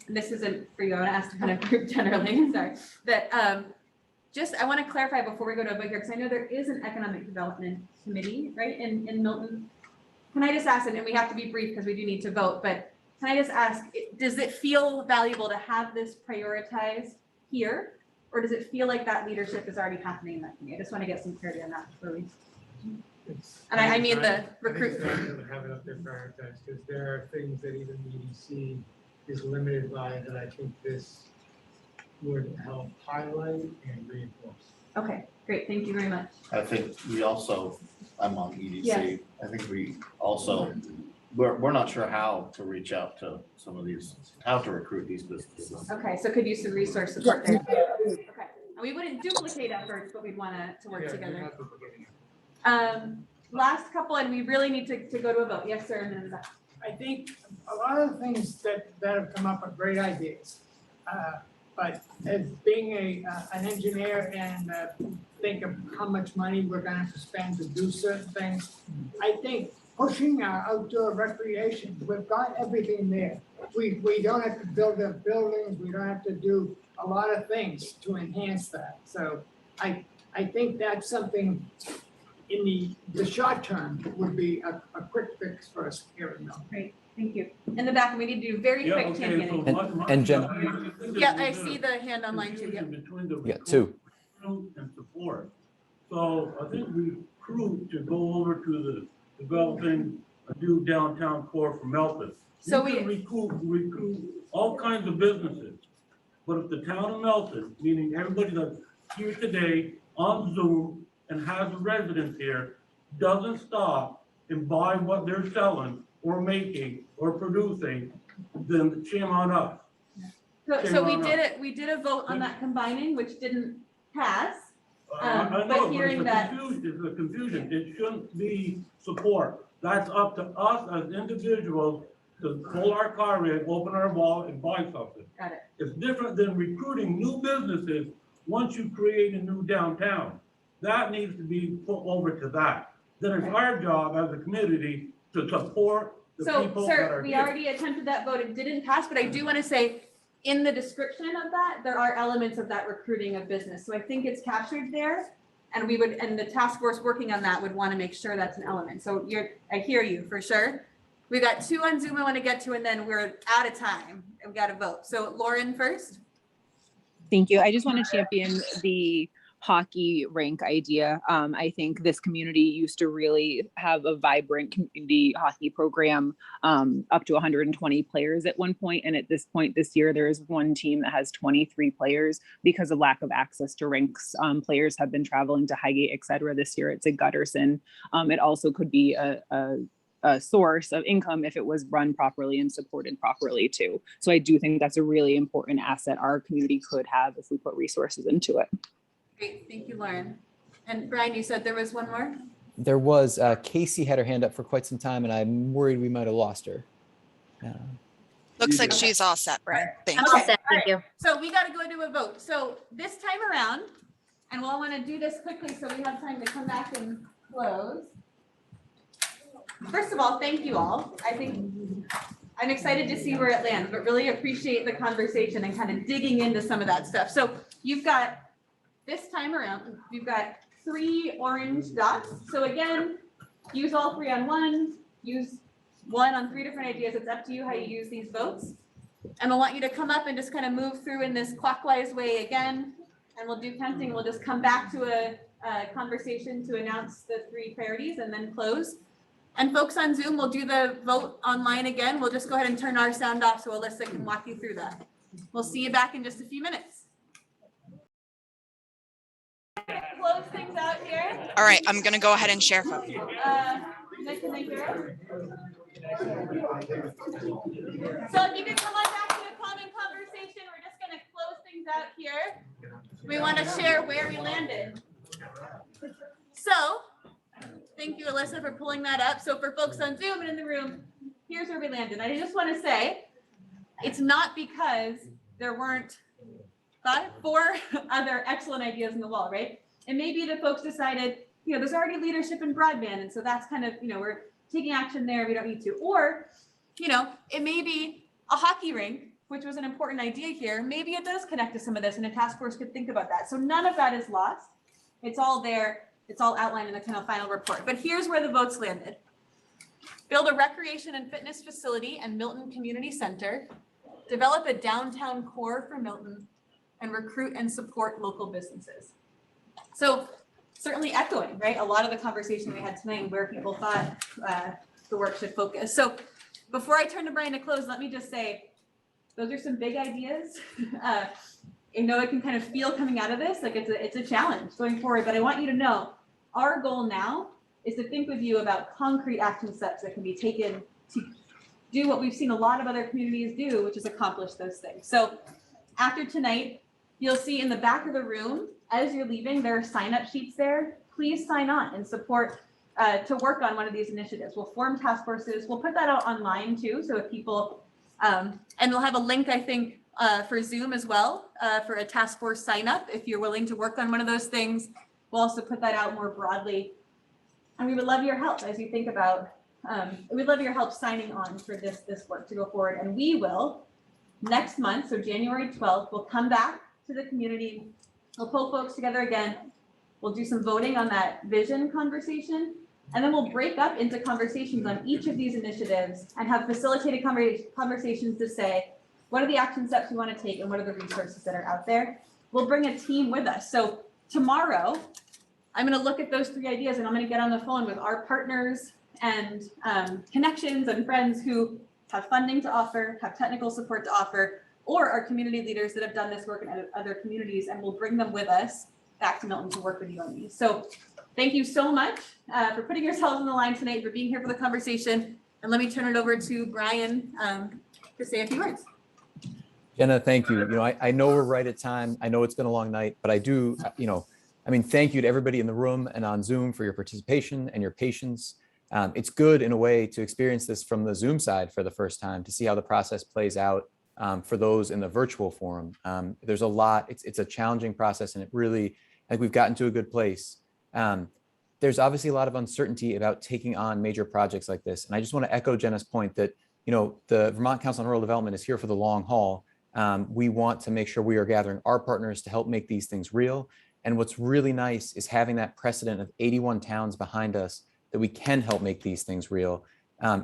this isn't for you, I want to ask the kind of group generally, sorry, that I want to clarify before we go to a vote here, because I know there is an economic development committee, right, in Milton. Can I just ask, and we have to be brief because we do need to vote, but can I just ask, does it feel valuable to have this prioritized here? Or does it feel like that leadership is already happening in that committee? I just want to get some clarity on that before we. And I mean the recruitment. I think it's have it up there prioritized because there are things that even the EDC is limited by that I think this would help highlight and reinforce. Okay, great. Thank you very much. I think we also, I'm on EDC. Yes. I think we also, we're not sure how to reach out to some of these, how to recruit these businesses. Okay, so could use some resource support there. Okay, and we wouldn't duplicate efforts, but we'd want to work together. Last couple, and we really need to go to a vote. Yes, sir. And then Zach. I think a lot of the things that have come up are great ideas. But as being an engineer and think of how much money we're going to have to spend to do certain things, I think pushing our outdoor recreation, we've got everything there. We don't have to build up buildings. We don't have to do a lot of things to enhance that. So I think that's something in the short term would be a quick fix for us here in Milton. Great, thank you. In the back, we need to do very quick championing. And Jen. Yeah, I see the hand online too. Yep. Yeah, two. And support. So I think we proved to go over to the developing a new downtown core for Milton. So we can recruit all kinds of businesses. But if the town of Milton, meaning everybody that's here today on Zoom and has a residence here, doesn't stop and buy what they're selling or making or producing, then shame on us. So we did a vote on that combining, which didn't pass. I But know, but hearing it's that- a confusion. It shouldn't be support. That's up to us as individuals to pull our car in, open our wallet and buy something. Got it. It's different than recruiting new businesses once you create a new downtown. That needs to be put over to that. Then it's our job as a community to support the So, people that sir, are we here. already attempted that vote. It didn't pass, but I do want to say, in the description of that, there are elements of that recruiting of business. So I think it's captured there. And we would, and the task force working on that would want to make sure that's an element. So I hear you for sure. We got 2 on Zoom I want to get to, and then we're out of time and we got to vote. So Lauren first. Thank you. I just want to champion the hockey rink idea. I think this community used to really have a vibrant community hockey program, up to 120 players at one point. And at this point this year, there is one team that has 23 players because of lack of access to rinks. Players have been traveling to Highgate, et cetera. This year it's at Gutterson. It also could be a source of income if it was run properly and supported properly too. So I do think that's a really important asset our community could have if we put resources into it. Great, thank you, Lauren. And Brian, you said there was one more? There was, Casey had her hand up for quite some time and I'm worried we might have lost her. Looks like she's all set, Brian. Thank I'm you. all set, thank you. So we got to go to a vote. So this time around, and we'll want to do this quickly so we have time to come back and close. First of all, thank you all. I think I'm excited to see where it lands, but really appreciate the conversation and kind of digging into some of that stuff. So you've got, this time around, you've got 3 orange dots. So again, use all 3 on one, use 1 on 3 different ideas. It's up to you how you use these votes. And I want you to come up and just kind of move through in this clockwise way again. And we'll do counting. We'll just come back to a conversation to announce the 3 priorities and then close. And folks on Zoom, we'll do the vote online again. We'll just go ahead and turn our sound off so Alyssa can walk you through that. We'll see you back in just a few minutes. Close things out here. All right, I'm gonna go ahead and share. Nick, can they hear us? So if you could come on back to a common conversation, we're just gonna close things out here. We want to share where we landed. So, thank you, Alyssa, for pulling that up. So for folks on Zoom and in the room, here's where we landed. I just want to say, it's not because there weren't 4 other excellent ideas in the wall, right? And maybe the folks decided, there's already leadership in broadband. And so that's kind of, we're taking action there. We don't need to. Or, it may be a hockey rink, which was an important idea here. Maybe it does connect to some of this and a task force could think about that. So none of that is lost. It's all there. It's all outlined in the kind of final report. But here's where the votes landed. Build a recreation and fitness facility and Milton Community Center. Develop a downtown core for Milton and recruit and support local businesses. So certainly echoing, right? A lot of the conversation we had tonight and where people thought the work should focus. So before I turn to Brian to close, let me just say, those are some big ideas. I can kind of feel coming out of this, like it's a challenge going forward, but I want you to know our goal now is to think with you about concrete action steps that can be taken to do what we've seen a lot of other communities do, which is accomplish those things. So after tonight, you'll see in the back of the room, as you're leaving, there are sign-up sheets there. Please sign on and support to work on one of these initiatives. We'll form task forces. We'll put that out online too, so if people, and we'll have a link, I think, for Zoom as well, for a task force sign up if you're willing to work on one of those things. We'll also put that out more broadly. And we would love your help as you think about, we'd love your help signing on for this work to go forward. And we will, next month, so January 12th, we'll come back to the community. We'll pull folks together again. We'll do some voting on that vision conversation. And then we'll break up into conversations on each of these initiatives and have facilitated conversations to say, what are the action steps we want to take and what are the resources that are out there? We'll bring a team with us. So tomorrow, I'm going to look at those 3 ideas and I'm going to get on the phone with our partners and connections and friends who have funding to offer, have technical support to offer, or our community leaders that have done this work in other communities, and we'll bring them with us back to Milton to work with you on these. So thank you so much for putting yourselves on the line tonight, for being here for the conversation. And let me turn it over to Brian to say a few words. Jenna, thank you. I know we're right at time. I know it's been a long night, but I do, thank you to everybody in the room and on Zoom for your participation and your patience. It's good in a way to experience this from the Zoom side for the first time, to see how the process plays out for those in the virtual forum. There's a lot, it's a challenging process, and it really, I think we've gotten to a good place. There's obviously a lot of uncertainty about taking on major projects like this. And I just want to echo Jenna's point that, the Vermont Council on Rural Development is here for the long haul. We want to make sure we are gathering our partners to help make these things real. And what's really nice is having that precedent of 81 towns behind us that we can help make these things real.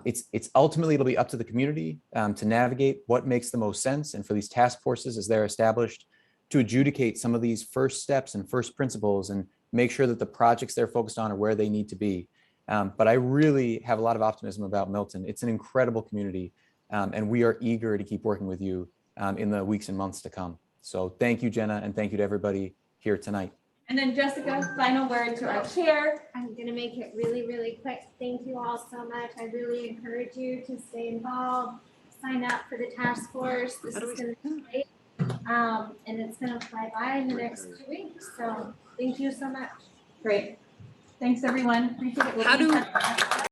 It's ultimately, it'll be up to the community to navigate what makes the most sense, and for these task forces as they're established to adjudicate some of these first steps and first principles and make sure that the projects they're focused on are where they need to be. But I really have a lot of optimism about Milton. It's an incredible community, and we are eager to keep working with you in the weeks and months to come. So thank you, Jenna, and thank you to everybody here tonight. And then Jessica, final word to our chair. I'm gonna make it really, really quick. Thank you all so much. I really encourage you to stay involved, sign up for the task force. This is gonna be great. And it's gonna fly by in the next 2 weeks. So thank you so much. Great. Thanks, everyone. Appreciate it. We'll How be in do- touch.